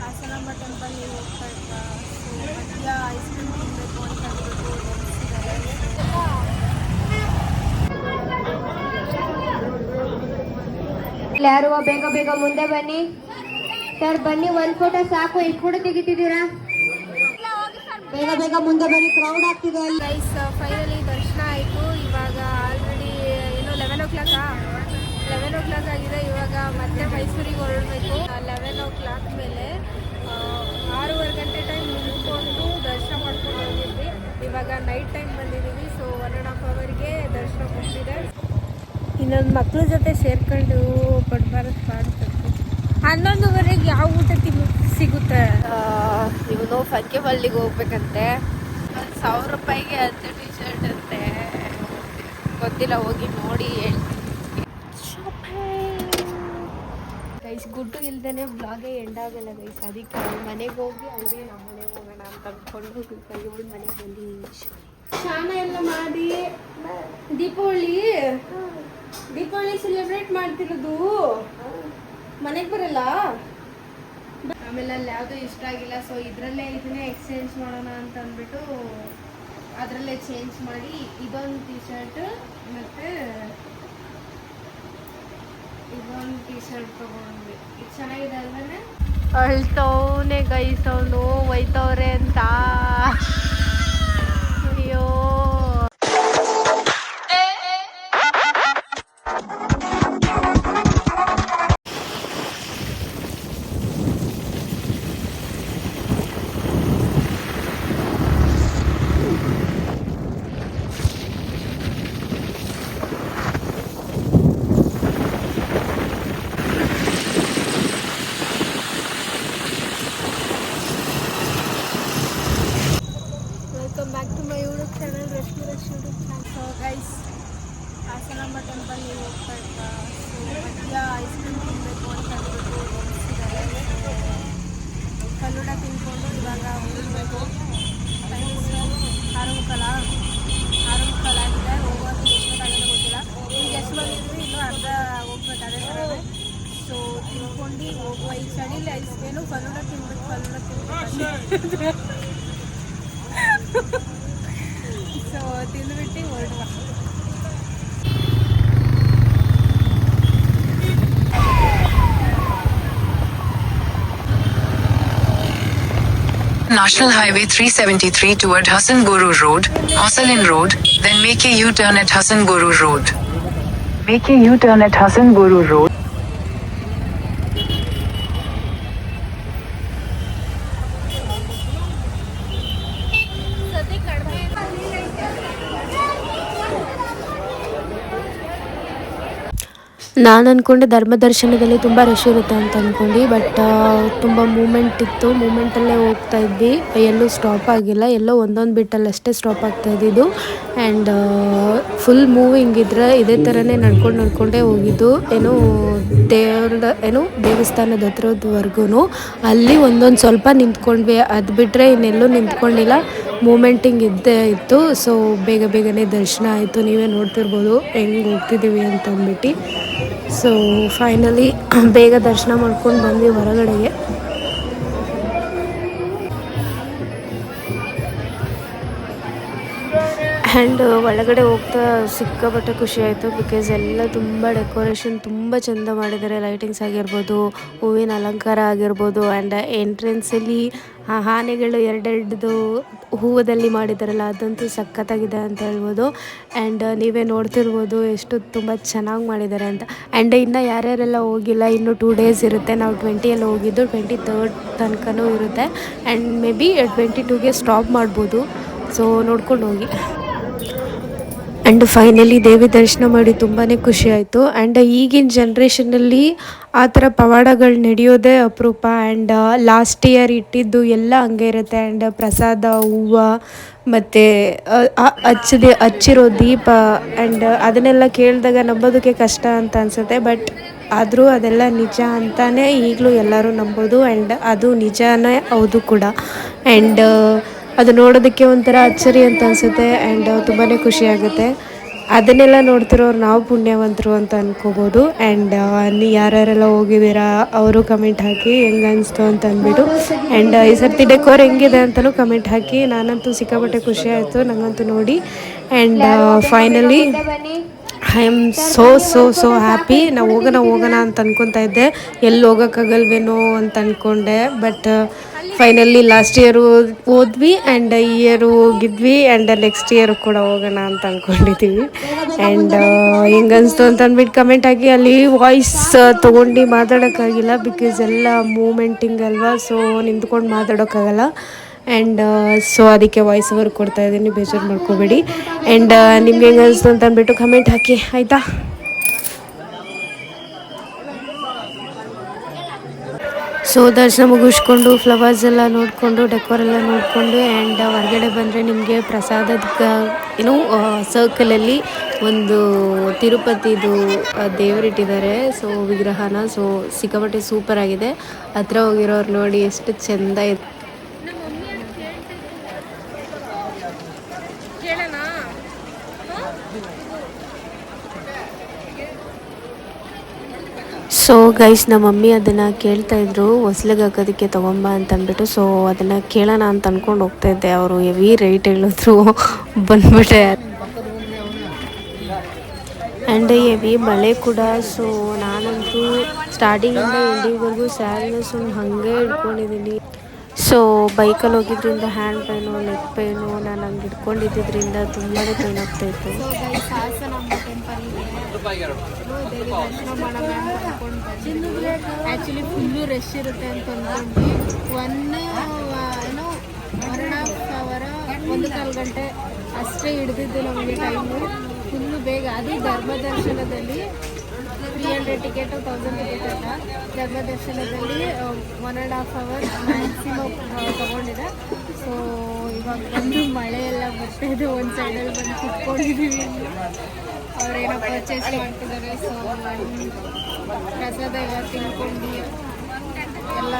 ಹಾಸನಾಂಬ ಟೆಂಪಲ್ಗೆ ಹೋಗ್ತಾ ಇದ್ವಾ. ಸೊ ಮಧ್ಯ ಐಸ್ ಕ್ರೀಮ್ ತಿನ್ನಬೇಕು ಅಂತ ಅಂದ್ಬಿಟ್ಟು ಯಾರು ಬೇಗ ಬೇಗ ಮುಂದೆ ಬನ್ನಿ ಸರ್, ಬನ್ನಿ. ಒಂದ್ ಫೋಟೋ ಸಾಕು. ಎಷ್ಟು ಫೋಟೋ ತೆಗಿತಿದ್ದೀರಾ? ಬೇಗ ಬೇಗ ಮುಂದೆ ಬನ್ನಿ, ಕ್ರೌಡ್ ಆಗ್ತಿದೆ ಅಲ್ಲಿ. ಗೈಸ್, ಫೈನಲಿ ದರ್ಶನ ಆಯಿತು. ಇವಾಗ ಆಲ್ರೆಡಿ ಏನು 11 o'clock ಆಗಿದೆ. ಇವಾಗ ಮತ್ತೆ ಮೈಸೂರಿಗೆ ಹೊರಡಬೇಕು. 11 o'clock ಮೇಲೆ 6:30 ಗಂಟೆ ಟೈಮ್ ನಿಂತ್ಕೊಂಡು ದರ್ಶನ ಮಾಡ್ಕೊಂಡು ಹೋಗಿದ್ವಿ. ಇವಾಗ ನೈಟ್ ಟೈಮ್ ಬಂದಿದ್ದೀವಿ. ಸೊ 1.5 hourಗೆ ದರ್ಶನ ಮುಗಿದಿದೆ. ಇನ್ನೊಂದು ಮಕ್ಳ ಜೊತೆ ಸೇರ್ಕೊಂಡು ಕೊಡ್ಬಾರದು ಕಾಣ್ತದೆ. 11:30ಗೆ ಯಾವ ಊಟ ಸಿಗುತ್ತೆ? ಇವನು ಫಂಕೆಬಲ್ಲಿಗೆ ಹೋಗ್ಬೇಕಂತೆ. 1,000 ರೂಪಾಯಿಗೆ 10 ಟಿ ಶರ್ಟ್ ಅಂತೆ. ಗೊತ್ತಿಲ್ಲ, ಹೋಗಿ ನೋಡಿ ಹೇಳ್ತೀನಿ. ಗೈಸ್, ಗುಡ್ಡು ಇಲ್ದೇನೆ ಬ್ಲಾಗೇ ಎಂಡ್ ಆಗಲ್ಲ ಗೈಸ್. ಅದಕ್ಕೆ ಮನೆಗೆ ಹೋಗಿ ಹಂಗೆ ನಮ್ಮ ಮನೆಗೆ ಹೋಗೋಣ ಅಂತ ಅಂದ್ಕೊಂಡು ಇವಳು ಮನೆಗೆ ಬಂದು ಸ್ನಾನ ಎಲ್ಲ ಮಾಡಿ ದೀಪಾವಳಿ ಸೆಲೆಬ್ರೇಟ್ ಮಾಡ್ತಿರೋದು. ಮನೆಗೆ ಬರಲ್ಲ. ಆಮೇಲೆ ಅಲ್ಲಿ ಯಾವುದೂ ಇಷ್ಟ ಆಗಿಲ್ಲ. ಸೊ ಇದರಲ್ಲೇ ಇದನ್ನೇ ಎಕ್ಸ್ಚೇಂಜ್ ಮಾಡೋಣ ಅಂತ ಅಂದ್ಬಿಟ್ಟು ಅದರಲ್ಲೇ ಚೇಂಜ್ ಮಾಡಿ ಇದೊಂದು ಟಿ ಶರ್ಟ್ ಮತ್ತು ಇದೊಂದು ಟಿ ಶರ್ಟ್ ತೊಗೊಂಡ್ವಿ. ಇದು ಚೆನ್ನಾಗಿದೆ ಅಲ್ವೇ? ಅಳ್ತವನೇ ಗೈಸ್, ಅವನು ಒಯ್ತವ್ರೆ ಅಂತ. ಅಯ್ಯೋ, welcome back to my YouTube channel, Rashmi YouTube channel. So guys, Hasanamba ಟೆಂಪಲ್ಗೆ ಹೋಗ್ತಾ ಇದ್ವಾ. ಸೊ ಮಧ್ಯ ಐಸ್ ಕ್ರೀಮ್ ತಿನ್ನಬೇಕು ಅಂತ ಅಂದ್ಬಿಟ್ಟು ಫಲೂಡ ತಿನ್ಕೊಂಡು ಇವಾಗ ಹೋಗಬೇಕು. ಟೈಮ್ 6:30 ಆಗಿದೆ. ಹೋಗೋದು ಎಷ್ಟೊತ್ತಾಗಿದೆ ಗೊತ್ತಿಲ್ಲ. ಈಗ ಎಷ್ಟು ಬಂದಿದ್ವಿ, ಇನ್ನೂ ಅರ್ಧ ಹೋಗ್ಬೇಕಾದ್ರೆ ಥರನೇ. ಸೊ ತಿನ್ಕೊಂಡು ಹೋಗುವ. ಈ ಚಳಿಲಿ ಏನು ಫಲೂಡ ತಿನ್ಬೇಕು ಸೊ ತಿಂದುಬಿಟ್ಟು ಹೊರಡುವ. National Highway 373 toward Hassan Guru Road, Hossalin Road, then make a U-turn at Hassan Guru Road. Make a U-turn at Hassan Guru Road. ನಾನು ಅಂದ್ಕೊಂಡೆ ಧರ್ಮ ದರ್ಶನದಲ್ಲಿ ತುಂಬ ರಶ್ ಇರುತ್ತೆ ಅಂತ ಅಂದ್ಕೊಂಡು, ಬಟ್ ತುಂಬ ಮೂಮೆಂಟ್ ಇತ್ತು. ಮೂಮೆಂಟಲ್ಲೇ ಹೋಗ್ತಾ ಇದ್ವಿ, ಎಲ್ಲೂ ಸ್ಟಾಪ್ ಆಗಿಲ್ಲ. ಎಲ್ಲೋ ಒಂದೊಂದು ಬಿಟ್ಟಲ್ಲಷ್ಟೇ ಸ್ಟಾಪ್ ಆಗ್ತಾ ಇದ್ದಿದ್ದು. ಆ್ಯಂಡ್ ಫುಲ್ ಮೂವಿಂಗ್ ಇದ್ರೆ ಇದೇ ಥರನೇ ನಡ್ಕೊಂಡೇ ಹೋಗಿದ್ದು. ದೇವಸ್ಥಾನದ ಹತ್ರದವರೆಗೂ ಅಲ್ಲಿ ಒಂದೊಂದು ಸ್ವಲ್ಪ ನಿಂತ್ಕೊಂಡ್ವಿ. ಅದು ಬಿಟ್ಟರೆ ಇನ್ನೆಲ್ಲೂ ನಿಂತ್ಕೊಂಡಿಲ್ಲ. ಮೂಮೆಂಟಿಂಗ್ ಇದ್ದೇ ಇತ್ತು. ಸೊ ಬೇಗನೆ ದರ್ಶನ ಆಯಿತು. ನೀವೇ ನೋಡ್ತಿರ್ಬೋದು ಹೆಂಗೆ ಹೋಗ್ತಿದ್ದೀವಿ ಅಂತ ಅಂದ್ಬಿಟ್ಟು. ಸೊ ಫೈನಲಿ ಬೇಗ ದರ್ಶನ ಮಾಡ್ಕೊಂಡು ಬಂದ್ವಿ ಹೊರಗಡೆಗೆ. ಆ್ಯಂಡ್ ಒಳಗಡೆ ಹೋಗ್ತಾ ಸಿಕ್ಕಾಪಟ್ಟೆ ಖುಷಿ ಆಯಿತು. ಬಿಕಾಸ್ ಎಲ್ಲ ತುಂಬ ಡೆಕೋರೇಷನ್ ತುಂಬ ಚೆಂದ ಮಾಡಿದ್ದಾರೆ. ಲೈಟಿಂಗ್ಸ್ ಆಗಿರ್ಬೋದು, ಹೂವಿನ ಅಲಂಕಾರ ಆಗಿರ್ಬೋದು. ಆ್ಯಂಡ್ ಎಂಟ್ರೆನ್ಸಲ್ಲಿ ಆನೆಗಳು ಎರಡೆರಡು ಹೂವದಲ್ಲಿ ಮಾಡಿದ್ದಾರಲ್ಲ, ಅದಂತೂ ಸಖತ್ತಾಗಿದೆ ಅಂತ ಹೇಳ್ಬೋದು. ಆ್ಯಂಡ್ ನೀವೇ ನೋಡ್ತಿರ್ಬೋದು ಎಷ್ಟು ತುಂಬ ಚೆನ್ನಾಗಿ ಮಾಡಿದ್ದಾರೆ ಅಂತ. ಆ್ಯಂಡ್ ಇನ್ನು ಯಾರ್ಯಾರೆಲ್ಲ ಹೋಗಿಲ್ಲ, ಇನ್ನೂ 2 days ಇರುತ್ತೆ. ನಾವು 20 ಹೋಗಿದ್ದು, 23rd ತನಕನೂ ಇರುತ್ತೆ. ಆ್ಯಂಡ್ ಮೇ ಬಿ 22ಗೆ ಸ್ಟಾಪ್ ಮಾಡ್ಬೋದು. ಸೊ ನೋಡ್ಕೊಂಡು ಹೋಗಿ. ಆ್ಯಂಡ್ ಫೈನಲಿ ದೇವಿ ದರ್ಶನ ಮಾಡಿ ತುಂಬಾ ಖುಷಿ ಆಯಿತು. ಆ್ಯಂಡ್ ಈಗಿನ ಜನ್ರೇಷನಲ್ಲಿ ಆ ಥರ ಪವಾಡಗಳು ನಡೆಯೋದೇ ಅಪರೂಪ. ಆ್ಯಂಡ್ ಲಾಸ್ಟ್ ಇಯರ್ ಇಟ್ಟಿದ್ದು ಎಲ್ಲ ಹಂಗೆ ಇರುತ್ತೆ. ಆ್ಯಂಡ್ ಪ್ರಸಾದ, ಹೂವು ಮತ್ತು ಹಚ್ಚಿರೋ ದೀಪ, ಆ್ಯಂಡ್ ಅದನ್ನೆಲ್ಲ ಕೇಳಿದಾಗ ನಂಬೋದಕ್ಕೆ ಕಷ್ಟ ಅಂತ ಅನಿಸುತ್ತೆ. ಬಟ್ ಆದರೂ ಅದೆಲ್ಲ ನಿಜ ಅಂತಲೇ ಈಗಲೂ ಎಲ್ಲರೂ ನಂಬೋದು. ಆ್ಯಂಡ್ ಅದು ನಿಜನೇ ಹೌದು ಕೂಡ. ಆ್ಯಂಡ್ ಅದು ನೋಡೋದಕ್ಕೆ ಒಂಥರ ಅಚ್ಚರಿ ಅಂತ ಅನಿಸುತ್ತೆ. ಆ್ಯಂಡ್ ತುಂಬಾ ಖುಷಿಯಾಗುತ್ತೆ. ಅದನ್ನೆಲ್ಲ ನೋಡ್ತಿರೋರು ನಾವು ಪುಣ್ಯವಂತರು ಅಂತ ಅನ್ಕೋಬೋದು. ಆ್ಯಂಡ್ ಯಾರ್ಯಾರೆಲ್ಲ ಹೋಗಿದ್ದೀರಾ ಅವರು ಕಮೆಂಟ್ ಹಾಕಿ ಹೆಂಗೆ ಅನಿಸ್ತು ಅಂತ ಅಂದ್ಬಿಟ್ಟು. ಆ್ಯಂಡ್ ಈ ಸರ್ತಿ ಡೆಕೋರ್ ಹೆಂಗಿದೆ ಅಂತಲೂ ಕಮೆಂಟ್ ಹಾಕಿ. ನಾನಂತೂ ಸಿಕ್ಕಾಪಟ್ಟೆ ಖುಷಿ ಆಯಿತು ನನಗಂತೂ ನೋಡಿ. And finally I am so happy. ನಾವು ಹೋಗೋಣ ಅಂತ ಅನ್ಕೊತಾ ಇದ್ದೆ, ಎಲ್ಲಿ ಹೋಗೋಕ್ಕಾಗಲ್ವೇನೋ ಅಂತ ಅಂದ್ಕೊಂಡೆ. ಬಟ್ ಫೈನಲಿ ಲಾಸ್ಟ್ ಇಯರು ಹೋದ್ವಿ ಆ್ಯಂಡ್ ಈ ಇಯರು ಹೋಗಿದ್ವಿ ಆ್ಯಂಡ್ ನೆಕ್ಸ್ಟ್ ಇಯರ್ ಕೂಡ ಹೋಗೋಣ ಅಂತ ಅಂದ್ಕೊಂಡಿದ್ದೀವಿ. ಆ್ಯಂಡ್ ಹೆಂಗೆ ಅನಿಸ್ತು ಅಂತ ಅಂದ್ಬಿಟ್ಟು ಕಮೆಂಟ್ ಹಾಕಿ. ಅಲ್ಲಿ ವಾಯ್ಸ್ ತೊಗೊಂಡು ಮಾತಾಡೋಕ್ಕಾಗಿಲ್ಲ, ಬಿಕಾಸ್ ಎಲ್ಲ ಮೂಮೆಂಟಿಂಗ್ ಅಲ್ವಾ, ಸೊ ನಿಂತ್ಕೊಂಡು ಮಾತಾಡೋಕ್ಕಾಗಲ್ಲ. ಆ್ಯಂಡ್ ಸೊ ಅದಕ್ಕೆ ವಾಯ್ಸ್ ಓವರ್ ಕೊಡ್ತಾ ಇದ್ದೀನಿ, ಬೇಜಾರು ಮಾಡ್ಕೋಬೇಡಿ. ಆ್ಯಂಡ್ ನಿಮ್ಗೆ ಹೆಂಗೆ ಅನಿಸ್ತು ಅಂತ ಅಂದ್ಬಿಟ್ಟು ಕಮೆಂಟ್ ಹಾಕಿ ಆಯಿತಾ. ಸೊ ದರ್ಶನ ಮುಗಿಸ್ಕೊಂಡು ಫ್ಲವರ್ಸ್ ಎಲ್ಲ ನೋಡಿಕೊಂಡು ಡೆಕೋರ್ ಎಲ್ಲ ನೋಡಿಕೊಂಡು ಆ್ಯಂಡ್ ಹೊರಗಡೆ ಬಂದರೆ ನಿಮಗೆ ಪ್ರಸಾದದ ಏನು ಸರ್ಕಲಲ್ಲಿ ಒಂದು ತಿರುಪತಿದು ದೇವರಿಟ್ಟಿದ್ದಾರೆ, ಸೊ ವಿಗ್ರಹನ. ಸೊ ಸಿಕ್ಕಾಪಟ್ಟೆ ಸೂಪರ್ ಆಗಿದೆ. ಹತ್ರ ಹೋಗಿರೋರು ನೋಡಿ ಎಷ್ಟು ಚೆಂದ ಇದೆ. ಸೊ ಗೈಸ್, ನಮ್ಮ ಮಮ್ಮಿ ಅದನ್ನು ಕೇಳ್ತಾಯಿದ್ರು ಹೊಸ್ಲಿಗೆ ಹಾಕೋದಕ್ಕೆ ತೊಗೊಂಬ ಅಂತ ಅಂದ್ಬಿಟ್ಟು. ಸೊ ಅದನ್ನು ಕೇಳೋಣ ಅಂತ ಅಂದ್ಕೊಂಡು ಹೋಗ್ತಾಯಿದ್ದೆ. ಅವರು ಹೆವಿ ರೇಟ್ ಹೇಳಿದ್ರು, ಬಂದ್ಬಿಟ್ಟೆ. ಆ್ಯಂಡ್ ಹೆವಿ ಮಳೆ ಕೂಡ. ಸೊ ನಾನಂತೂ ಸ್ಟಾರ್ಟಿಂಗಿಂದ ಎಂಡಿಂಗ್ವರೆಗೂ ಸ್ಯಾರಿನ ಸುಮ್ಮನೆ ಹಾಗೆ ಹಿಡ್ಕೊಂಡಿದ್ದೀನಿ. ಸೊ ಬೈಕಲ್ಲಿ ಹೋಗಿದ್ದರಿಂದ ಹ್ಯಾಂಡ್ ಪೈನು, ಲೆಗ್ ಪೈನು, ನಾನು ಹಂಗೆ ಹಿಡ್ಕೊಂಡಿದ್ದರಿಂದ ತುಂಬಾ ಪೈನ್ ಆಗ್ತಾಯಿತ್ತು. ಆ್ಯಕ್ಚುಲಿ ಫುಲ್ಲು ರಶ್ ಇರುತ್ತೆ ಅಂತ ಅಂದ್ಕೊಂಡ್ವಿ. 1.5 ಗಂಟೆ ಅಷ್ಟೇ ಹಿಡಿದಿದ್ದು ನಮಗೆ ಟೈಮು. ಫುಲ್ಲು ಬೇಗ. ಅದು ಧರ್ಮ ದರ್ಶನದಲ್ಲಿ 300 ಟಿಕೆಟು 1000 ಟಿಕೆಟ್ ಅಲ್ಲ. ಧರ್ಮ ದರ್ಶನದಲ್ಲಿ 1.5 ಅವರ್ ಮ್ಯಾಕ್ಸಿಮಮ್ ತೊಗೊಂಡಿದೆ. ಸೊ ಇವಾಗ ಬಂದು ಮಳೆ ಎಲ್ಲ ಬರ್ತಾಯಿದೆ. ಒಂದು ಸೈಡಲ್ಲಿ ಬಂದು ಕುತ್ಕೊಂಡಿದ್ದೀವಿ. ಅವರೇನೋ ಪರ್ಚೇಸ್ ಮಾಡ್ತಿದ್ದಾರೆ. ಸೊ ಪ್ರಸಾದ ಎಲ್ಲ ತಿನ್ಕೊಂಡು ಎಲ್ಲ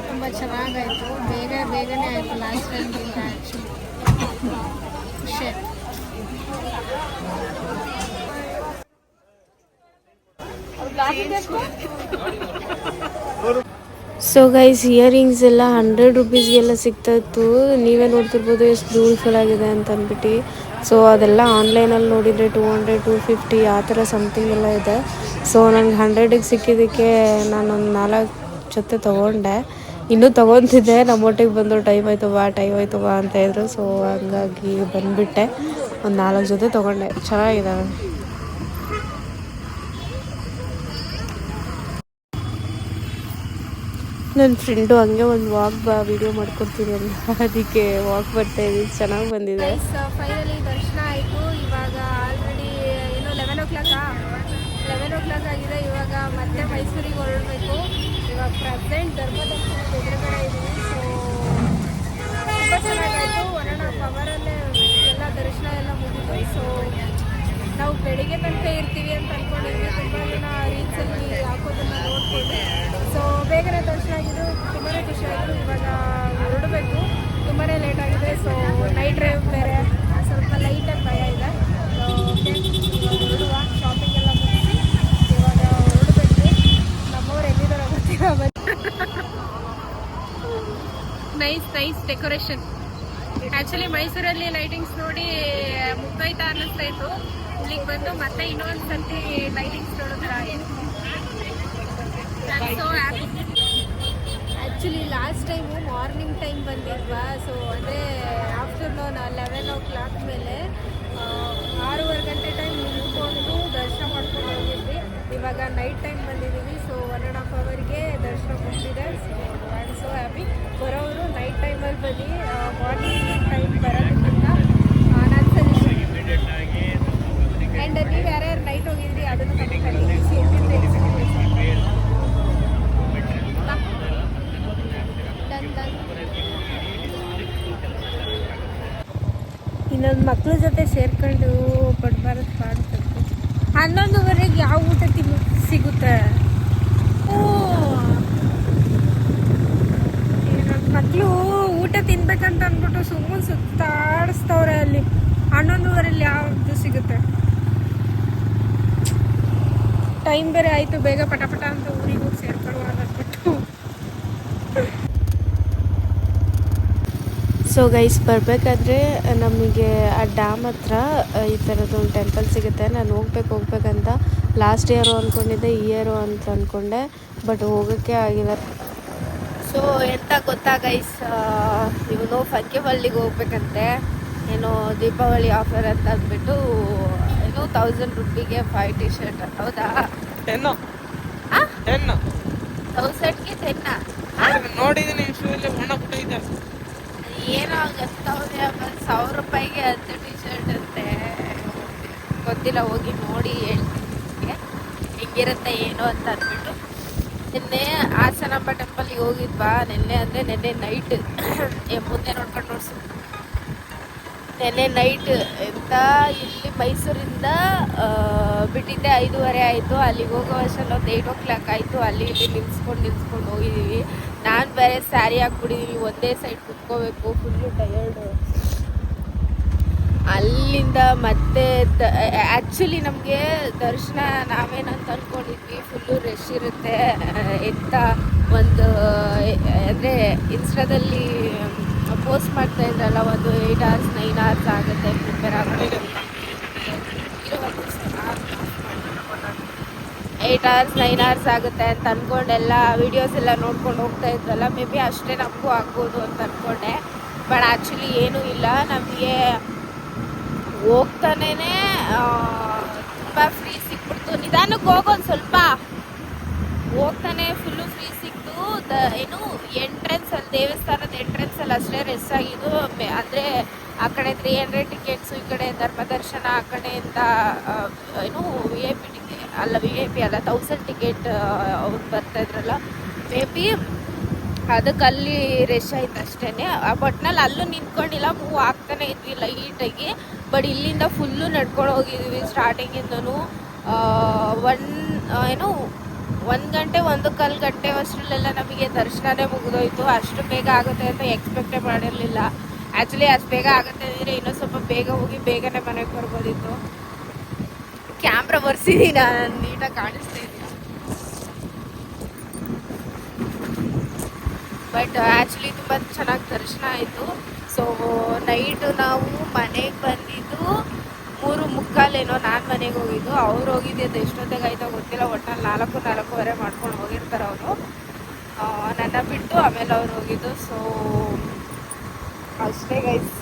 ತುಂಬ ಚೆನ್ನಾಗಾಯಿತು. ಬೇಗನೆ ಆಯಿತು ಲಾಸ್ಟ್ ಟೈಮ್ಗಿಂತ. ಆ್ಯಕ್ಚುಲಿ ಖುಷಿ ಆಯಿತು. ಸೊ ಗೈಸ್, ಇಯರಿಂಗ್ಸ್ ಎಲ್ಲ 100 ರುಪೀಸ್ಗೆಲ್ಲ ಸಿಗ್ತಾಯಿತ್ತು. ನೀವೇ ನೋಡ್ತಿರ್ಬೋದು ಎಷ್ಟು ಬ್ಯೂಟಿಫುಲ್ ಆಗಿದೆ ಅಂತ ಅಂದ್ಬಿಟ್ಟು. ಸೊ ಅದೆಲ್ಲ ಆನ್ಲೈನಲ್ಲಿ ನೋಡಿದರೆ 200, 250 ಆ ಥರ ಸಮಥಿಂಗ್ ಎಲ್ಲ ಇದೆ. ಸೊ ನನಗೆ 100ಗೆ ಸಿಕ್ಕಿದ್ದಕ್ಕೆ ನಾನೊಂದು 4 ಜೊತೆ ತೊಗೊಂಡೆ. ಇನ್ನೂ ತೊಗೊತಿದ್ದೆ. ನಮ್ಮೊಟ್ಟಿಗೆ ಬಂದು ಟೈಮ್ ಆಯ್ತು ಬಾ ಅಂತ ಇದ್ರು. ಸೊ ಹಂಗಾಗಿ ಬಂದುಬಿಟ್ಟೆ. ಒಂದು 4 ಜೊತೆ ತೊಗೊಂಡೆ. ಚೆನ್ನಾಗಿದ್ದಾವೆ. ನನ್ನ ಫ್ರೆಂಡು ಹಂಗೆ ಒಂದು ವಿಡಿಯೋ ಮಾಡ್ಕೊಡ್ತೀನಿ ಅಲ್ಲ, ಅದಕ್ಕೆ ವಾಕ್ ಬರ್ತಾ ಇದ್ದೀವಿ. ಚೆನ್ನಾಗಿ ಬಂದಿದೆ. ಫೈನಲಿ ದರ್ಶನ ಆಯಿತು. ಇವಾಗ ಆಲ್ರೆಡಿ ಇನ್ನೂ 11 o'clock ಆಗಿದೆ. ಇವಾಗ ಮತ್ತೆ ಮೈಸೂರಿಗೆ ಹೊರಡಬೇಕು. ಇವಾಗ ಪ್ರೆಸೆಂಟ್ ಧರ್ಮ ದರ್ಶನದ ಎದುರುಗಡೆ ಇದ್ದೀವಿ. ಸೊ ತುಂಬ ಚೆನ್ನಾಗಾಯಿತು. 1.5 ಅವರಲ್ಲೇ ಎಲ್ಲ ದರ್ಶನ ಎಲ್ಲ ಮುಗಿದು. ಸೊ ನಾವು ಬೆಳಿಗ್ಗೆ ತನಕ ಇರ್ತೀವಿ ಅಂತ ಅಂದ್ಕೊಂಡಿದ್ವಿ. ತುಂಬ ಜನ ರೀಲ್ಸಲ್ಲಿ ಹಾಕೋದನ್ನು ನೋಡ್ಕೊಂಡು ಸೊ ಬೇಗನೆ ದರ್ಶನ ಆಗಿದ್ದು ತುಂಬಾ ಖುಷಿ ಆಯಿತು. ಇವಾಗ ಹೊರಡಬೇಕು. ತುಂಬಾ ಲೇಟ್ ಆಗಿದೆ. ಸೊ ನೈಟ್ ಡ್ರೈವ್ ಬೇರೆ, ಸ್ವಲ್ಪ ಲೈಟಾಗಿ ಭಯ ಇದೆ. ಹೊರಡುವ. ಶಾಪಿಂಗ್ ಎಲ್ಲ ಮುಗಿಸಿ ಇವಾಗ ಹೊರಡಬೇಕು. ನಮ್ಮವ್ರು ಎಲ್ಲಿದ್ದಾರೋ ಗೊತ್ತಿಲ್ಲ. Nice decoration. ಆ್ಯಕ್ಚುಲಿ ಮೈಸೂರಲ್ಲಿ ಲೈಟಿಂಗ್ಸ್ ನೋಡಿ ಮುಗ್ದೋಯ್ತಾ ಅನ್ನಿಸ್ತಾ ಇತ್ತು. ಇಲ್ಲಿಗೆ ಬಂದು ಮತ್ತೆ ಇನ್ನೊಂದು ಸರ್ತಿ ಲೈಟಿಂಗ್ಸ್ ನೋಡಿದ್ರೆ so happy. Actually last time morning time ಬಂದಿದ್ವಾ. ಸೊ ಅಂದರೆ ಆಫ್ಟರ್ನೂನ್ 11 o'clock ಮೇಲೆ 6:30 ಗಂಟೆ ಟೈಮ್ ನಿಂತ್ಕೊಂಡು ದರ್ಶನ ಮಾಡ್ಕೊಂಡು ಹೋಗಿದ್ವಿ. ಇವಾಗ ನೈಟ್ ಟೈಮ್ ಬಂದಿದ್ದೀವಿ. ಸೊ 1.5 ಅವರ್ಗೆ ದರ್ಶನ ಕೊಟ್ಟಿದೆ. So I am so happy. ಬರೋರು ನೈಟ್ ಟೈಮಲ್ಲಿ ಬನ್ನಿ, ಮಾರ್ನಿಂಗ್ ಟೈಮ್ ಬರೋದಕ್ಕಿಂತ ನಾನು ಸಜೆಷನ್. ಆ್ಯಂಡ್ ನೀವು ಯಾರ್ಯಾರು ನೈಟ್ ಹೋಗಿದ್ರಿ ಅದನ್ನು ಕಮೆಂಟ್ ಮಾಡಿ. ಇನ್ನೊಂದು ಮಕ್ಳ ಜೊತೆ ಸೇರ್ಕೊಂಡು ಪಡ್ಬಾರದು ಪಾಡ್ತದೆ. 11:30ಗೆ ಯಾವ ಊಟ ಸಿಗುತ್ತೆ? ನನ್ನ ಮಕ್ಕಳು ಊಟ ತಿನ್ಬೇಕಂತ ಅಂದ್ಬಿಟ್ಟು ಸುಮ್ಮನೆ ಸುತ್ತಾಡಿಸ್ತವ್ರೆ ಅಲ್ಲಿ. 11:30 ಯಾವುದು ಸಿಗುತ್ತೆ? ಟೈಮ್ ಬೇರೆ ಆಯಿತು, ಬೇಗ ಪಟ ಅಂತ ಊರಿಗೆ ಹೋಗಿ ಸೇರ್ಕೊಳ್ಳುವ ಅಂದ್ಬಿಟ್ಟು. ಸೊ ಗೈಸ್, ಬರಬೇಕಾದ್ರೆ ನಮಗೆ ಆ ಡ್ಯಾಮ್ ಹತ್ರ ಈ ಥರದ್ದು ಒಂದು ಟೆಂಪಲ್ ಸಿಗುತ್ತೆ. ನಾನು ಹೋಗ್ಬೇಕಂತ ಲಾಸ್ಟ್ ಇಯರು ಅಂದ್ಕೊಂಡಿದ್ದೆ, ಈ ಇಯರು ಅಂತ ಅಂದ್ಕೊಂಡೆ, ಬಟ್ ಹೋಗೋಕ್ಕೆ ಆಗಿಲ್ಲ. ಸೊ ಎಂತ ಗೊತ್ತಾ ಗೈಸ್, ಇವನು ಫಂಕೆಬಲ್ಲಿಗೆ ಹೋಗ್ಬೇಕಂತೆ. ಏನೋ ದೀಪಾವಳಿ ಆಫರ್ ಅಂತ ಅಂದ್ಬಿಟ್ಟು ಏನೋ 1000 ರೂಪಿಗೆ 5 ಟಿ ಶರ್ಟ್. ಹೌದಾ? 10 1000ಗೆ 10 ನೋಡಿದ್ದೀನಿ ಶೂಲ್ಲಿ ಬಣ್ಣ ಬಿಟ್ಟೈತೆ. ಏನೋ ಗೊತ್ತವ್ರೆ. ಆಮೇಲೆ 1000 ರೂಪಾಯಿಗೆ 10 ಟಿ ಶರ್ಟ್ ಅಂತೆ. ಗೊತ್ತಿಲ್ಲ, ಹೋಗಿ ನೋಡಿ ಹೇಳ್ತೀನಿ ಹೆಂಗಿರುತ್ತೆ ಏನು ಅಂತ ಅಂದ್ಬಿಟ್ಟು. ನಿನ್ನೆ ಹಾಸನಾಂಬ ಟೆಂಪಲ್ಗೆ ಹೋಗಿದ್ವಾ? ನಿನ್ನೆ ನೈಟ್ ಮುಂದೆ ನೋಡ್ಕೊಂಡು ನೋಡ್ಸು. ನಿನ್ನೆ ನೈಟ್ ಎಂತ ಇಲ್ಲಿ ಮೈಸೂರಿಂದ ಬಿಟ್ಟಿದ್ದೆ 5:30 ಆಯಿತು. ಅಲ್ಲಿಗೆ ಹೋಗೋ ಅಷ್ಟರಲ್ಲಿ ಒಂದು 8 o'clock ಆಯಿತು. ಅಲ್ಲಿ ಇಲ್ಲಿ ನಿಲ್ಸ್ಕೊಂಡು ಹೋಗಿದ್ದೀವಿ. ನಾನು ಬೇರೆ ಸ್ಯಾರಿ ಹಾಕ್ಬಿಟ್ಟಿದ್ದೀವಿ, ಒಂದೇ ಸೈಡ್ ಕುತ್ಕೋಬೇಕು, ಫುಲ್ಲು ಟಯರ್ಡು. ಅಲ್ಲಿಂದ ಮತ್ತೆ ಆ್ಯಕ್ಚುಲಿ ನಮಗೆ ದರ್ಶನ ನಾವೇನಂತ ಅಂದ್ಕೊಂಡಿದ್ವಿ, ಫುಲ್ಲು ರಶ್ ಇರುತ್ತೆ ಎಂತ ಒಂದು ಅಂದರೆ ಇನ್ಸ್ಟಾದಲ್ಲಿ ಪೋಸ್ಟ್ ಮಾಡ್ತಾ ಇದ್ರಲ್ಲ, ಒಂದು 8 hours 9 hours ಆಗುತ್ತೆ ಪ್ರಿಪೇರ್ ಆಗೋದು. 8 hours 9 hours ಆಗುತ್ತೆ ಅಂತ ಅಂದ್ಕೊಂಡೆಲ್ಲ ವೀಡಿಯೋಸ್ ಎಲ್ಲ ನೋಡ್ಕೊಂಡು ಹೋಗ್ತಾ ಇದ್ವಲ್ಲ, ಮೇ ಬಿ ಅಷ್ಟೇ ನಮಗೂ ಆಗ್ಬೋದು ಅಂತ ಅಂದ್ಕೊಂಡೆ. ಬಟ್ ಆ್ಯಕ್ಚುಲಿ ಏನೂ ಇಲ್ಲ. ನಮಗೆ ಹೋಗ್ತಾನೇ ತುಂಬ ಫ್ರೀ ಸಿಕ್ಬಿಡ್ತು. ನಿಧಾನಕ್ಕೆ ಹೋಗೋದು, ಸ್ವಲ್ಪ ಹೋಗ್ತಾನೆ ಫುಲ್ಲು ಫ್ರೀ ಸಿಕ್ತು. ಏನು ಎಂಟ್ರೆನ್ಸಲ್ಲಿ, ದೇವಸ್ಥಾನದ ಎಂಟ್ರೆನ್ಸಲ್ಲಿ ಅಷ್ಟೇ ರೆಸ್ ಆಗಿದ್ದು. ಅಂದರೆ ಆ ಕಡೆ 300 ಟಿಕೆಟ್ಸು, ಈ ಕಡೆ ಧರ್ಮದರ್ಶನ, ಆ ಕಡೆಯಿಂದ ಏನು VIP ಟಿಕೆಟ್ ಅಲ್ಲ, VIP ಅಲ್ಲ, 1000 ಟಿಕೆಟ್ ಅವ್ರು ಬರ್ತಾಯಿದ್ರಲ್ಲ, ಮೇ ಬಿ ಅದಕ್ಕೆ ಅಲ್ಲಿ ರೆಶ್ ಆಯ್ತು ಅಷ್ಟೇ. ಒಟ್ನಲ್ಲಿ ಅಲ್ಲೂ ನಿಂತ್ಕೊಂಡಿಲ್ಲ, ಮೂವ್ ಆಗ್ತಾನೆ ಇದ್ವಿ ಲೈಟಾಗಿ. ಬಟ್ ಇಲ್ಲಿಂದ ಫುಲ್ಲು ನಡ್ಕೊಂಡು ಹೋಗಿದ್ವಿ ಸ್ಟಾರ್ಟಿಂಗಿಂದನೂ. 1 ಗಂಟೆ 1 ಗಂಟೆ ಅಷ್ಟರಲ್ಲೆಲ್ಲ ನಮಗೆ ದರ್ಶನನೇ ಮುಗಿದೋಯ್ತು. ಅಷ್ಟು ಬೇಗ ಆಗುತ್ತೆ ಅಂತ ಎಕ್ಸ್ಪೆಕ್ಟೇ ಮಾಡಿರಲಿಲ್ಲ. ಆ್ಯಕ್ಚುಲಿ ಅಷ್ಟು ಬೇಗ ಆಗುತ್ತೆ ಅಂದರೆ ಇನ್ನೂ ಸ್ವಲ್ಪ ಬೇಗ ಹೋಗಿ ಬೇಗನೆ ಮನೆಗೆ ಬರ್ಬೋದಿತ್ತು. ಕ್ಯಾಮ್ರಾ ಬರ್ಸಿದ್ದೀನಿ, ನಾನು ನೀಟಾಗಿ ಕಾಣಿಸ್ತಾ ಇದ್ದೀನಿ. ಬಟ್ ಆ್ಯಕ್ಚುಲಿ ತುಂಬ ಚೆನ್ನಾಗಿ ದರ್ಶನ ಆಯಿತು. ಸೊ ನೈಟು ನಾವು ಮನೆಗೆ ಬಂದಿದ್ದು 3:45 ನಾನು ಮನೆಗೆ ಹೋಗಿದ್ದು. ಅವ್ರು ಹೋಗಿದ್ದು ಎಷ್ಟೊತ್ತಿಗೆ ಆಯಿತೋ ಗೊತ್ತಿಲ್ಲ, ಒಟ್ಟಲ್ಲಿ 4-4:15 ಮಾಡ್ಕೊಂಡು ಹೋಗಿರ್ತಾರೆ ಅವರು. ನನ್ನ ಬಿಟ್ಟು ಆಮೇಲೆ ಅವ್ರು ಹೋಗಿದ್ದು. ಸೊ ಅಷ್ಟೇ ಗೈಸ್,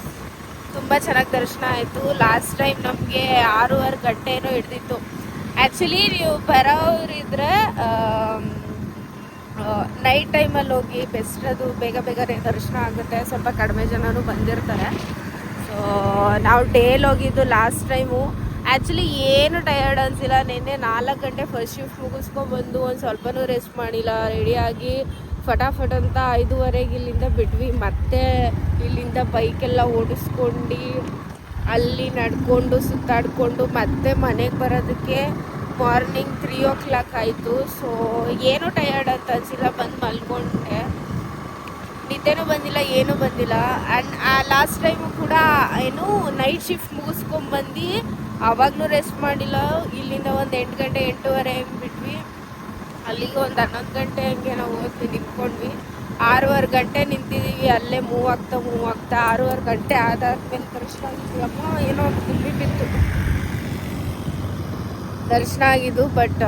ತುಂಬ ಚೆನ್ನಾಗಿ ದರ್ಶನ ಆಯಿತು. ಲಾಸ್ಟ್ ಟೈಮ್ ನಮಗೆ 6:30 ಗಂಟೆ ಏನೋ ಹಿಡ್ದಿತ್ತು. ಆ್ಯಕ್ಚುಲಿ ನೀವು ಬರೋರಿದ್ರೆ ನೈಟ್ ಟೈಮಲ್ಲಿ ಹೋಗಿ ಬೆಸ್ಟ್, ಅದು ಬೇಗನೆ ದರ್ಶನ ಆಗುತ್ತೆ. ಸ್ವಲ್ಪ ಕಡಿಮೆ ಜನರು ಬಂದಿರ್ತಾರೆ. ಸೊ ನಾವು ಡೇಲಿ ಹೋಗಿದ್ದು ಲಾಸ್ಟ್ ಟೈಮು. ಆ್ಯಕ್ಚುಲಿ ಏನು ಟಯರ್ಡ್ ಅನಿಸಿಲ್ಲ. ನಿನ್ನೆ 4 ಗಂಟೆ ಫಸ್ಟ್ ಶಿಫ್ಟ್ ಮುಗಿಸ್ಕೊಂಡ್ಬಂದು ಒಂದು ಸ್ವಲ್ಪನೂ ರೆಸ್ಟ್ ಮಾಡಿಲ್ಲ, ರೆಡಿಯಾಗಿ ಫಟಾಫಟ್ ಅಂತ 5:30 ಇಲ್ಲಿಂದ ಬಿಟ್ವಿ. ಮತ್ತೆ ಇಲ್ಲಿಂದ ಬೈಕೆಲ್ಲ ಓಡಿಸ್ಕೊಂಡು ಅಲ್ಲಿ ನಡ್ಕೊಂಡು ಸುತ್ತಾಡಿಕೊಂಡು ಮತ್ತೆ ಮನೆಗೆ ಬರೋದಕ್ಕೆ ಮಾರ್ನಿಂಗ್ 3 o'clock ಆಯಿತು. ಸೊ ಏನೂ ಟಯರ್ಡ್ ಅಂತ ಅನಿಸಿಲ್ಲ, ಬಂದು ಮಲ್ಕೊಂಡೆ. ನಿದ್ದೆನೂ ಬಂದಿಲ್ಲ, ಏನೂ ಬಂದಿಲ್ಲ. ಆ್ಯಂಡ್ ಲಾಸ್ಟ್ ಟೈಮು ಕೂಡ ಏನು ನೈಟ್ ಶಿಫ್ಟ್ ಮುಗಿಸ್ಕೊಂಡ್ಬಂದು ಆವಾಗಲೂ ರೆಸ್ಟ್ ಮಾಡಿಲ್ಲ. ಇಲ್ಲಿಂದ ಒಂದು 8 ಗಂಟೆ 8:30 ಹಂಗೆ ಬಿಟ್ವಿ. ಅಲ್ಲಿಗೆ ಒಂದು 11 ಗಂಟೆ ಹಂಗೆ ನಾವು ಹೋದ್ವಿ, ನಿಂತ್ಕೊಂಡ್ವಿ. 6:15 ಗಂಟೆ ನಿಂತಿದ್ದೀವಿ, ಅಲ್ಲೇ ಮೂವ್ ಆಗ್ತಾ 6:15 ಗಂಟೆ ಆದಾದ್ಮೇಲೆ ದರ್ಶನ ಆಗಿದ್ವಿ. ಅಮ್ಮ ಏನೋ ಒಂದು ತುಂಬಿ ಬಿತ್ತು ದರ್ಶನ ಆಗಿದ್ದು. ಬಟ್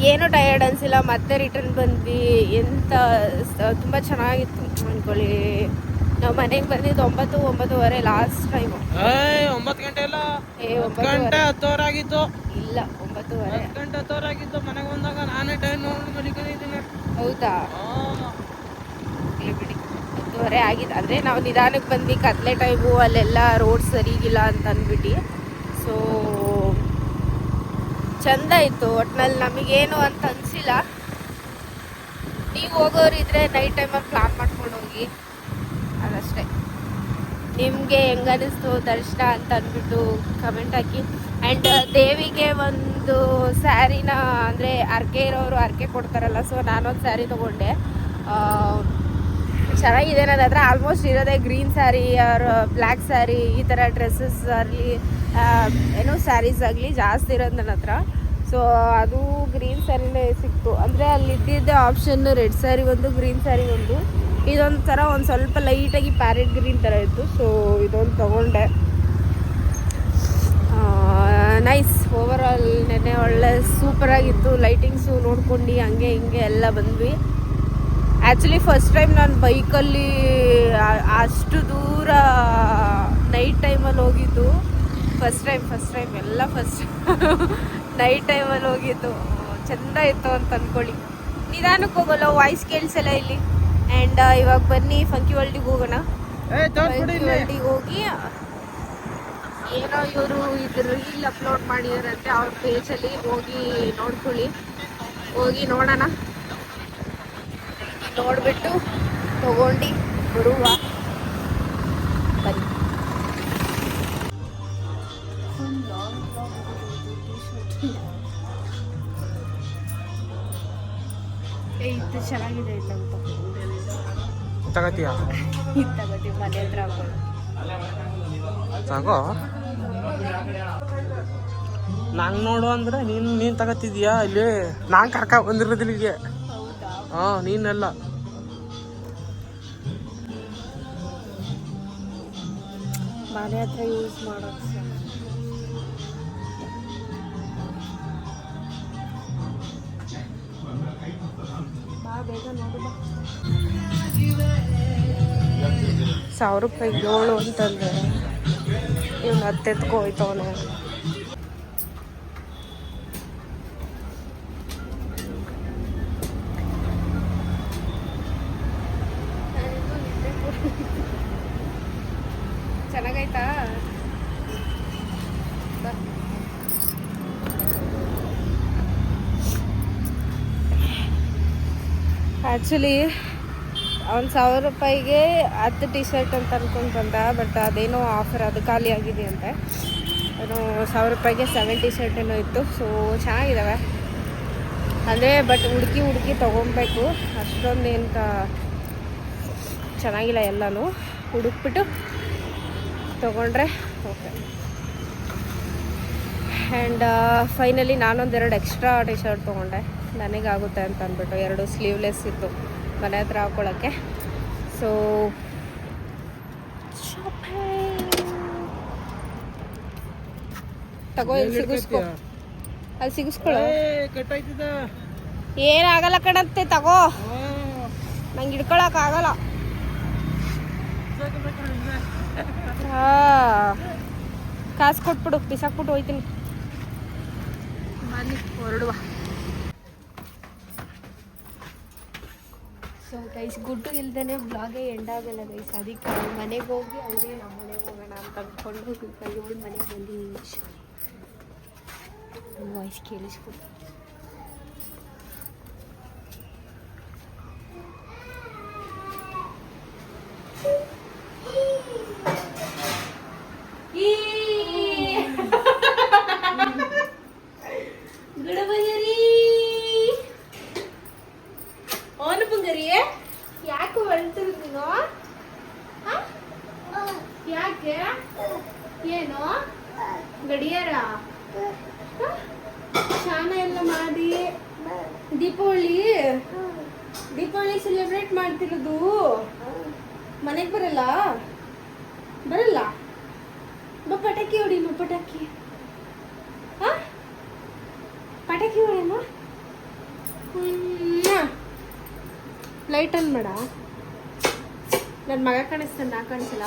ಏನೂ ಟಯರ್ಡ್ ಅನಿಸಿಲ್ಲ. ಮತ್ತೆ ರಿಟರ್ನ್ ಬಂದ್ವಿ. ಎಂತ ತುಂಬ ಚೆನ್ನಾಗಿತ್ತು ಅಂದ್ಕೊಳ್ಳಿ. ನಾವು ಮನೆಗೆ ಬಂದಿದ್ದು 9-9:30 ಲಾಸ್ಟ್ ಟೈಮು. 9 ಗಂಟೆ ಇಲ್ಲ, 9 ಗಂಟೆ 10 ಆಗಿತ್ತು. ಇಲ್ಲ 9:30 ಗಂಟೆ 10 ಆಗಿತ್ತು. ಮನೆಗೆ ಬಂದಾಗ ನಾನೇ ಟೈಮ್ ನೋಡಿ ಮಲಿಕೊಂಡಿದ್ದೀನಿ. ಹೌದಾ? ಬಿಡಿ, 10:30 ಆಗಿದೆ. ಅಂದರೆ ನಾವು ನಿಧಾನಕ್ಕೆ ಬಂದು ಕತ್ಲೆ ಟೈಮು, ಅಲ್ಲೆಲ್ಲ ರೋಡ್ ಸರಿಗಿಲ್ಲ ಅಂತ ಅಂದ್ಬಿಟ್ಟು. ಸೊ ಚೆಂದ ಇತ್ತು ಒಟ್ನಲ್ಲಿ, ನಮಗೇನು ಅಂತ ಅನಿಸಿಲ್ಲ. ನೀವು ಹೋಗೋರಿದ್ರೆ ನೈಟ್ ಟೈಮಲ್ಲಿ ಪ್ಲಾನ್ ಮಾಡ್ಕೊಂಡು ಹೋಗಿ, ಅದಷ್ಟೇ. ನಿಮಗೆ ಹೆಂಗನಿಸ್ತು ದರ್ಶನ ಅಂತ ಅಂದ್ಬಿಟ್ಟು ಕಮೆಂಟ್ ಹಾಕಿ. ಆ್ಯಂಡ್ ದೇವಿಗೆ ಒಂದು ಸ್ಯಾರಿನ, ಅಂದರೆ ಹರಕೆ ಇರೋರು ಹರಕೆ ಕೊಡ್ತಾರಲ್ಲ, ಸೊ ನಾನೊಂದು ಸ್ಯಾರಿ ತೊಗೊಂಡೆ. ಚೆನ್ನಾಗಿದೆ. ನನ್ನ ಹತ್ರ ಆಲ್ಮೋಸ್ಟ್ ಇರೋದೇ green sari or black sari, ಈ ಥರ ಡ್ರೆಸ್ಸಸ್ ಆಗಲಿ ಏನೋ ಸ್ಯಾರೀಸ್ ಆಗಲಿ ಜಾಸ್ತಿ ಇರೋದು ನನ್ನ ಹತ್ರ. ಸೊ ಅದು ಗ್ರೀನ್ ಸ್ಯಾರಿನೇ ಸಿಕ್ತು. ಅಂದರೆ ಅಲ್ಲಿ ಇದ್ದಿದ್ದೆ ಆಪ್ಷನ್ ರೆಡ್ ಸ್ಯಾರಿ ಒಂದು, ಗ್ರೀನ್ ಸ್ಯಾರಿ ಒಂದು. ಇದೊಂಥರ ಒಂದು ಸ್ವಲ್ಪ ಲೈಟಾಗಿ ಪ್ಯಾರೆಟ್ ಗ್ರೀನ್ ಥರ ಇತ್ತು. ಸೊ ಇದೊಂದು ತೊಗೊಂಡೆ. ನೈಸ್. ಓವರ್ ಆಲ್ ನೆನ್ನೆ ಒಳ್ಳೆ ಸೂಪರಾಗಿತ್ತು. ಲೈಟಿಂಗ್ಸು ನೋಡ್ಕೊಂಡು ಹಂಗೆ ಹಿಂಗೆ ಎಲ್ಲ ಬಂದ್ವಿ. ಆ್ಯಕ್ಚುಲಿ ಫಸ್ಟ್ ಟೈಮ್ ನಾನು ಬೈಕಲ್ಲಿ ಅಷ್ಟು ದೂರ ನೈಟ್ ಟೈಮಲ್ಲಿ ಹೋಗಿದ್ದು. ಫಸ್ಟ್ ಟೈಮ್ ಎಲ್ಲ ಫಸ್ಟ್ ನೈಟ್ ಟೈಮಲ್ಲಿ ಹೋಗಿದ್ದು. ಚೆಂದ ಇತ್ತು ಅಂತ ಅಂದ್ಕೊಳ್ಳಿ. ನಿಧಾನಕ್ಕೆ ಹೋಗೋಲ್ಲ, ವಾಯ್ಸ್ ಕೇಳಿಸಲ್ಲ ಇಲ್ಲಿ. ಆ್ಯಂಡ್ ಇವಾಗ ಬನ್ನಿ ಫಂಕಿ ವರ್ಲ್ಡಿಗೆ ಹೋಗೋಣ. ಫಂಕಿ ವರ್ಲ್ಡಿಗೆ ಹೋಗಿ ಏನೋ ಇವರು ಇದು ರೀಲ್ ಅಪ್ಲೋಡ್ ಮಾಡಿದಾರಂತೆ ಅವ್ರ ಪೇಜಲ್ಲಿ, ಹೋಗಿ ನೋಡ್ಕೊಳ್ಳಿ. ಹೋಗಿ ನೋಡೋಣ, ನೋಡಿಬಿಟ್ಟು ತಗೊಂಡು ಬರುವ ಬನ್ನಿ. ಇದು ಚೆನ್ನಾಗಿದೆ ಇಲ್ಲ ಅಂತ ತಗತಿಯಾ? ಇದು ತಗೋತೀವಿ, ಮನೆ ಹತ್ರ ಹಾಕೊಳ್ಳಿ. ತಗೋ. ನಂಗೆ ನೋಡು ಅಂದ್ರೆ ನೀನು ತಗತಿದ್ಯಾ? ಇಲ್ಲಿ ನಾನು ಕರ್ಕ ಬಂದಿರೋದಿಲ್ಲ ಇಲ್ಲಿಗೆ. ಹೌದಾ? ಹಾಂ, ನೀನೆಲ್ಲ ಮನೆ ಹತ್ರ ಯೂಸ್ ಮಾಡೋದು ಸರ್. ಬಾ ಬೇಗ ನೋಡು ಬಾ. 1000 ರೂಪಾಯಿಗೆ 7 ಅಂತಂದ್ರೆ ಇವ್ನು ಹತ್ತೆತ್ಕೊ ಹೋಯ್ತವನೆ. ಚೆನ್ನಾಗೈತಾ? ಆ್ಯಕ್ಚುಲಿ ಅವ್ನು 1000 ರೂಪಾಯಿಗೆ 10 ಟಿ ಶರ್ಟ್ ಅಂತ ಅನ್ಕೊಂಡು ಬಂದ. ಬಟ್ ಅದೇನೋ ಆಫರ್, ಅದು ಖಾಲಿ ಆಗಿದೆ ಅಂತೆ. ಅದು 1000 ರೂಪಾಯಿಗೆ 7 ಟಿ ಶರ್ಟ್ ಏನೋ ಇತ್ತು. ಸೊ ಚೆನ್ನಾಗಿದ್ದಾವೆ ಅಂದರೆ, ಬಟ್ ಹುಡುಕಿ ತೊಗೊಬೇಕು. ಅಷ್ಟೊಂದು ಅಂತ ಚೆನ್ನಾಗಿಲ್ಲ. ಎಲ್ಲನೂ ಹುಡುಕ್ಬಿಟ್ಟು ತೊಗೊಂಡ್ರೆ ಓಕೆ. ಆ್ಯಂಡ್ ಫೈನಲಿ ನಾನೊಂದೆರಡು ಎಕ್ಸ್ಟ್ರಾ ಟಿ ಶರ್ಟ್ ತೊಗೊಂಡೆ, ನನಗಾಗುತ್ತೆ ಅಂತ ಅಂದ್ಬಿಟ್ಟು. 2 ಸ್ಲೀವ್ಲೆಸ್ ಇತ್ತು ಮನೆ ಹತ್ರ ಹಾಕ್ಕೊಳ್ಳೋಕ್ಕೆ. ಸೊ ತಗೋ, ಇಲ್ಲಿ ಸಿಗಿಸ್ಕೊ, ಅಲ್ಲಿ ಸಿಗಿಸ್ಕೊಳ್ಳೋ. ಏನಾಗಲ್ಲ ಕಣತ್ತೆ, ತಗೋ. ನಂಗೆ ಹಿಡ್ಕೊಳಕ್ಕಾಗಲ್ಲ. ಹಾಂ, ಕಾಸು ಕೊಟ್ಬಿಡು, ಬಿಸಾಕ್ಬಿಟ್ಟು ಹೋಯ್ತೀನಿ. ಬನ್ನಿ ಹೊರಡುವ. ಸೊ ಗೈಸ್, ಗುಡ್ಡು ಇಲ್ದೇ ಬ್ಲಾಗೇ ಎಂಡಾಗಲ್ಲ ಗೈಸ್. ಅದಕ್ಕೆ ಮನೆಗೆ ಹೋಗಿ ಹಂಗೆ ನಮ್ಮ ಮನೆಗೆ ಹೋಗೋಣ ಅಂತ ಅಂದ್ಕೊಂಡು ಇವಳು ಮನೆಗೆ ಬಂದು ವಾಯ್ಸ್ ಕೇಳಿಸ್ಕೊಡು. ಯಾಕೆ ಹೊಳ್ತಿರು ನೀನು? ಯಾಕೆ? ಏನು ಗಡಿಯಾರ ಶಾನ ಎಲ್ಲ ಮಾಡಿ ದೀಪಾವಳಿ ಸೆಲೆಬ್ರೇಟ್ ಮಾಡ್ತಿರೋದು. ಮನೆಗೆ ಬರಲ್ಲ ಬಾ, ಪಟಾಕಿ ಹೊಡಿ. ಪಟಾಕಿ ಹೊಡಿಯಮ್ಮ. ಲೈಟ್ ಆನ್ ಮಾಡ. ನನ್ನ ಮಗ ಕಾಣಿಸ್ತಾನೆ, ನಾ ಕಾಣಿಸಲ್ಲ.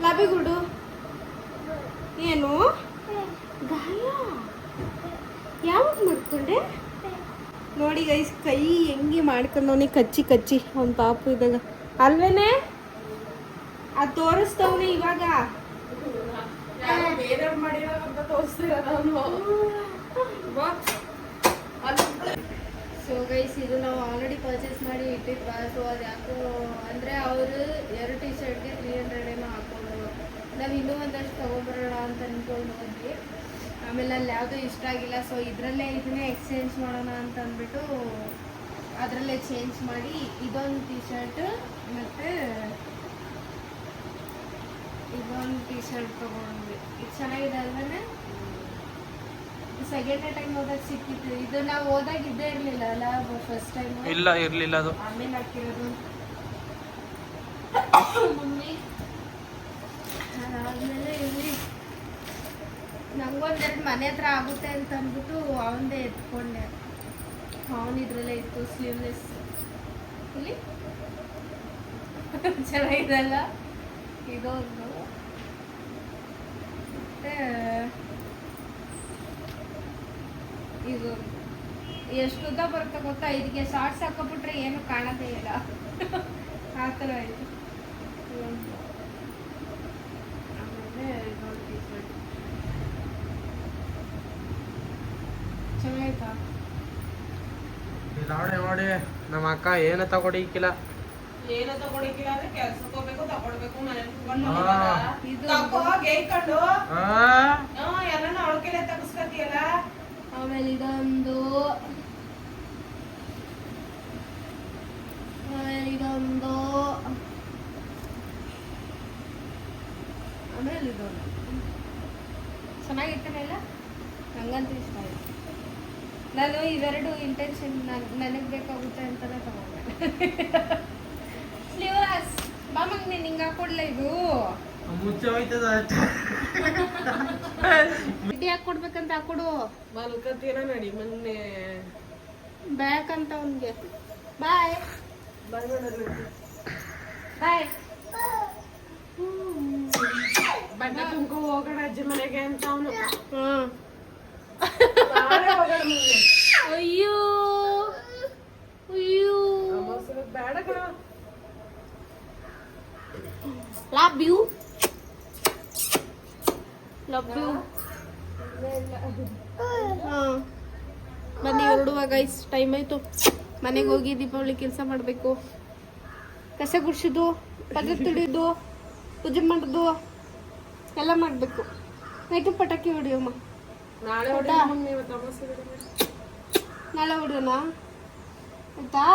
ಲಾಬಿ ಗುಡು. ಏನು ಗಾಯ? ಯಾವಾಗ ಮಾಡ್ಕೊಂಡೆ? ನೋಡಿ ಗೈಸ್, ಕೈ ಹೆಂಗೆ ಮಾಡ್ಕೊಂಡವನಿ, ಕಚ್ಚಿ ಅವ್ನ ಪಾಪು ಇದ್ದಾಗ ಅಲ್ವೇನೆ. ಅದು ತೋರಿಸ್ತವನೆ ಇವಾಗ. ಸೊ ಗೈಸ್, ಇದು ನಾವು ಆಲ್ರೆಡಿ ಪರ್ಚೇಸ್ ಮಾಡಿ ಇಟ್ಟಿದ್ವಾ. ಸೊ ಅದು ಯಾಕೋ ಅಂದರೆ ಅವರು 2 ಟಿ ಶರ್ಟ್ಗೆ 300 ಏನೋ ಹಾಕ್ಕೊಂಡ್ರು. ನಾವು ಇನ್ನೂ ಒಂದಷ್ಟು ತೊಗೊಂಬರೋಣ ಅಂತ ಅಂದ್ಕೊಂಡು ಹೋದ್ವಿ. ಆಮೇಲೆ ಅಲ್ಲಿ ಯಾವುದೂ ಇಷ್ಟ ಆಗಿಲ್ಲ. ಸೊ ಇದನ್ನೇ ಎಕ್ಸ್ಚೇಂಜ್ ಮಾಡೋಣ ಅಂತ ಅಂದ್ಬಿಟ್ಟು ಅದರಲ್ಲೇ ಚೇಂಜ್ ಮಾಡಿ ಇದೊಂದು ಟಿ ಶರ್ಟ್ ಮತ್ತು ಇದೊಂದು ಟೀ ಶರ್ಟ್ ತೊಗೊಂಡ್ವಿ. ಇದು ಚೆನ್ನಾಗಿದೆ ಅಲ್ವೇ? ಸೆಕೆಂಡ್ ಟೈಮ್ ಹೋದಾಗ ಸಿಕ್ಕಿತ್ತು. ಇದು ನಾವು ಹೋದಾಗ ಇದ್ದೇ ಇರಲಿಲ್ಲ ಅಲ್ಲ, ಫಸ್ಟ್ ಟೈಮ್ ಇಲ್ಲ ಇರಲಿಲ್ಲ ಅದು. ಆಮೇಲೆ ಹಾಕಿರೋದು ಮಮ್ಮಿ. ಅದಾದ್ಮೇಲೆ ಇಲ್ಲಿ ನಂಗೊಂದೆರಡು ಮನೆ ಹತ್ರ ಆಗುತ್ತೆ ಅಂತ ಅಂದ್ಬಿಟ್ಟು ಅವನದೇ ಎತ್ಕೊಂಡೆ. ಅವನಿದ್ರಲ್ಲೇ ಇತ್ತು ಸ್ಲೀವ್ಲೆಸ್. ಇಲ್ಲಿ ಚೆನ್ನಾಗಿದೆಲ್ಲ ಇದೊಂದು. ಮತ್ತೆ ಇದು ಎಷ್ಟು ಉದ್ದ ಬರುತ್ತೆ ಗೊತ್ತಾ? ಇದಕ್ಕೆ ಶಾರ್ಟ್ಸ್ ಹಾಕೋಬಿಟ್ರೆ ಏನು ಕಾಣೋದೇ ಇಲ್ಲ. ಆ ಥರ ಆಯಿತು. ಆಮೇಲೆ ಇದೊಂದು ಟೀ ಶರ್ಟ್ ಚೆನ್ನಾಯ್ತಾ? ನೋಡಿ ನೋಡಿ ನಮ್ಮ ಅಕ್ಕ ಏನು ತಗೊಡಿಕ್ಕಿಲ್ಲ. ಏನೋ ತಗೊಳಿಕ್ಕಿಲ್ಲ ಅಂದ್ರೆ ಕೆಲ್ಸಕ್ಕೆ ಹೋಗ್ಬೇಕು, ತಗೊಳ್ಬೇಕು, ಮನೇಲಿ ಕುತ್ಕೊಂಡು ಇದು ಗೇಯ್ಕೊಂಡು ಆ, ಎಲ್ಲ ಅವಳ ಕೈಲೇ ತಗಸ್ಕತಿಯಲ್ಲ. ಆಮೇಲೆ ಇದೊಂದು, ಆಮೇಲೆ ಇದೊಂದು, ಆಮೇಲೆ ಇದೊಂದು. ಚೆನ್ನಾಗಿತ್ತಲ್ಲ? ನಂಗಂತೂ ಇಷ್ಟ ಆಯಿತು. ನಾನು ಇವೆರಡು ಇಂಟೆನ್ಷನ್ ನನಗೆ ಬೇಕಾಗುತ್ತೆ ಅಂತಲೇ ತಗೊಂಡೆ. ಸ್ಲೀವ್ಲೆಸ್ ಬಾ ಮಗನೇ, ನಿಂಗೆ ಹಾಕೊಡ್ಲ ಇದು? ಮುಚ್ಚ ಹೋಯ್ತದ ಬಿಡಿ ಹಾಕೊಡ್ಬೇಕಂತ ಹಾಕೊಡು. ಮಲ್ಕತೀರ ನಡಿ ಮೊನ್ನೆ ಬೇಕಂತ ಅವನಿಗೆ. ಬಾಯ್ ಬಾಯ್. ಬಟ್ಟೆ ತುಂಬ್ಕೊ ಹೋಗೋಣ ಅಜ್ಜಿ ಮನೆಗೆ ಅಂತ ಅವನು. ಅಯ್ಯೋ ಅಯ್ಯೋ, ಬೇಡ ಕಣ. Love you love you. ಬನ್ನಿ ಹೊರಡುವ ಗೈಸ್, ಟೈಮ್ ಆಯಿತು. ಮನೆಗೆ ಹೋಗಿ ದೀಪಾವಳಿ ಕೆಲಸ ಮಾಡಬೇಕು. ಕಸ ಗುಡಿಸೋದು, ಪದ ತುಳಿಯೋದು, ಪೂಜೆ ಮಾಡೋದು ಎಲ್ಲ ಮಾಡಬೇಕು. ನೈಟು ಪಟಾಕಿ ಹೊಡಿಯಮ್ಮ. ನಾಳೆ ಹೌದಾ? ನಾಳೆ ಹೊಡಿಯೋಣ ಆಯ್ತಾ?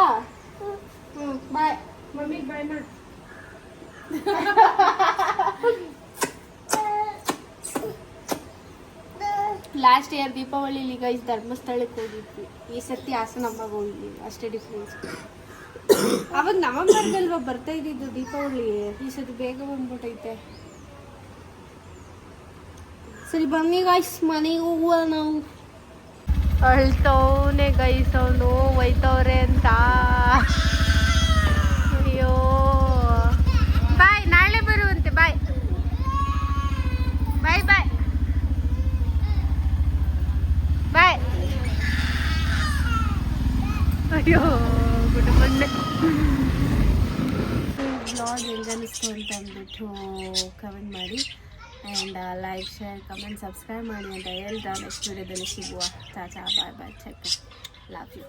ಬಾಯ್. ಮಮ್ಮಿಗೆ ಬಾಯ್ ಮಾಡು. ಲಾಸ್ಟ್ ಇಯರ್ ದೀಪಾವಳಿಲಿ ಗೈಸ್ ಧರ್ಮಸ್ಥಳಕ್ಕೆ ಹೋಗಿದ್ವಿ. ಈ ಸರ್ತಿ ಹಾಸನಮ್ಮಗೆ ಹೋಗಿದ್ವಿ, ಅಷ್ಟೇ ಡಿಫ್ರೆನ್ಸ್. ಅವಾಗ ನವೆಂಬರ್ಗಲ್ವಾ ಬರ್ತಾ ಇದ್ದಿದ್ದು ದೀಪಾವಳಿ. ಈ ಸರ್ತಿ ಬೇಗ ಬಂದ್ಬಿಟ್ಟೈತೆ. ಸರಿ ಬನ್ನಿ ಗೈಸ್, ಮನೆಗೆ ಹೋಗುವ ನಾವು. ಅಳ್ತವನೆ ಗೈಸ್, ಅವನು ಒಯ್ತವ್ರೆ ಅಂತ. ಅಯ್ಯೋ ಬಾಯ್, ನಾಳೆ ಬರುವಂತೆ. ಬಾಯ್ ಬಾಯ್ ಬಾಯ್ ಬಾಯ್. ಅಯ್ಯೋ ಗುಡ್ ಮೊನ್ನೆ ಬ್ಲಾಗ್ ಹೆಂಗೆ ಅನಿಸ್ತು ಅಂತ ಅಂದ್ಬಿಟ್ಟು ಕಮೆಂಟ್ ಮಾಡಿ. And like, share, comment, subscribe ಮಾಡಿ ಅಂತ ಹೇಳ್ತಾ ನೆಕ್ಸ್ಟ್ ವಿಡಿಯೋದಲ್ಲಿ ಸಿಗುವ. ಟಾಟಾ ಬಾಯ್ ಬಾಯ್, ಚೆಕ್, ಲವ್ ಯು.